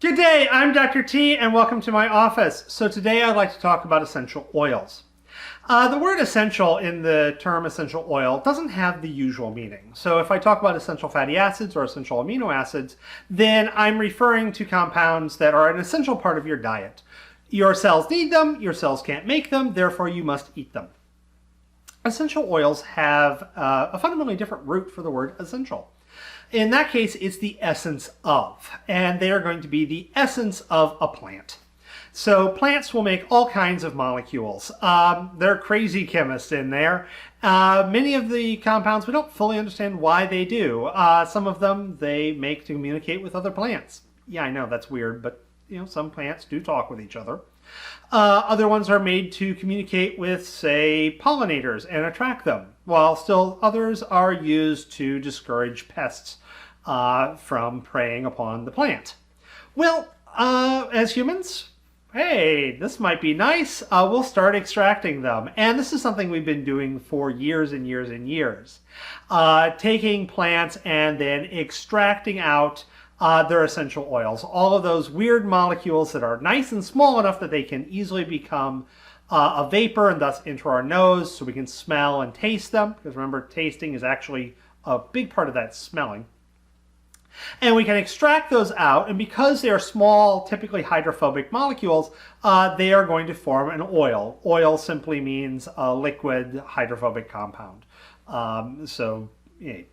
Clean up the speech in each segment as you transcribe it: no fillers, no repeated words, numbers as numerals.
Good day, I'm Dr. T and welcome to my office. So today I'd like to talk about essential oils. The word essential in the term essential oil doesn't have the usual meaning. So if I talk about essential fatty acids or essential amino acids, then I'm referring to compounds that are an essential part of your diet. Your cells need them, your cells can't make them, therefore you must eat them. Essential oils have a fundamentally different root for the word essential. In that case, it's the essence of, and they are going to be the essence of a plant. So plants will make all kinds of molecules. They're crazy chemists in there. Many of the compounds, we don't fully understand why they do. Some of them they make to communicate with other plants. Yeah, I know that's weird, but some plants do talk with each other. Other ones are made to communicate with, say, pollinators and attract them, while still others are used to discourage pests from preying upon the plant. Well, as humans, hey, this might be nice. We'll start extracting them. And this is something we've been doing for years and years and years. Taking plants and then extracting out their essential oils. All of those weird molecules that are nice and small enough that they can easily become a vapor and thus enter our nose so we can smell and taste them. Because remember, tasting is actually a big part of that smelling. And we can extract those out, and because they are small, typically hydrophobic molecules, they are going to form an oil. Oil simply means a liquid hydrophobic compound.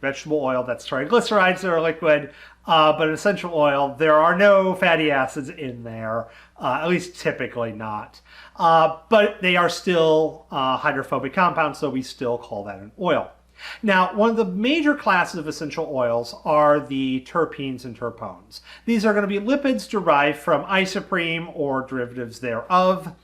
Vegetable oil, that's triglycerides that are liquid, but essential oil, there are no fatty acids in there, at least typically not. But they are still hydrophobic compounds, so we still call that an oil. Now, one of the major classes of essential oils are the terpenes and terpenes. These are going to be lipids derived from isoprene or derivatives thereof,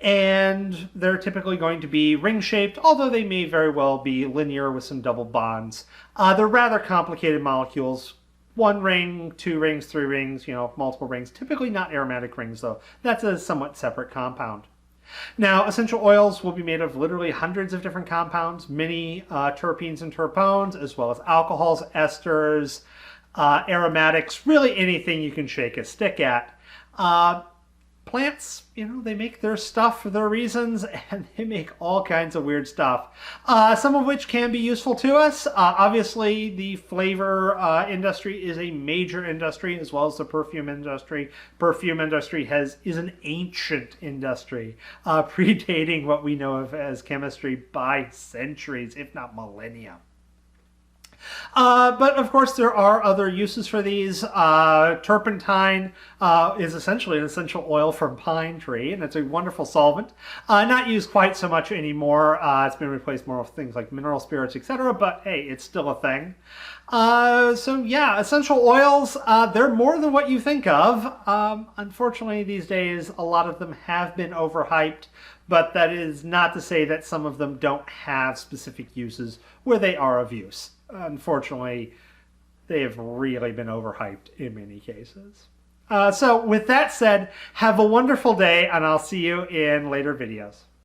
and they're typically going to be ring-shaped, although they may very well be linear with some double bonds. They're rather complicated molecules. 1 ring, 2 rings, 3 rings, multiple rings. Typically not aromatic rings, though. That's a somewhat separate compound. Now, essential oils will be made of literally hundreds of different compounds, many terpenes and terpenes, as well as alcohols, esters, aromatics, really anything you can shake a stick at. Plants, they make their stuff for their reasons, and they make all kinds of weird stuff. Some of which can be useful to us. Obviously, the flavor industry is a major industry, as well as the perfume industry. Perfume industry is an ancient industry, predating what we know of as chemistry by centuries, if not millennia. But of course there are other uses for these. Turpentine is essentially an essential oil from pine tree, and it's a wonderful solvent. Not used quite so much anymore. It's been replaced more with things like mineral spirits, etc. But hey, it's still a thing. So yeah, essential oils, they're more than what you think of. Unfortunately, these days, a lot of them have been overhyped, but that is not to say that some of them don't have specific uses where they are of use. Unfortunately, they have really been overhyped in many cases. So with that said, have a wonderful day, and I'll see you in later videos.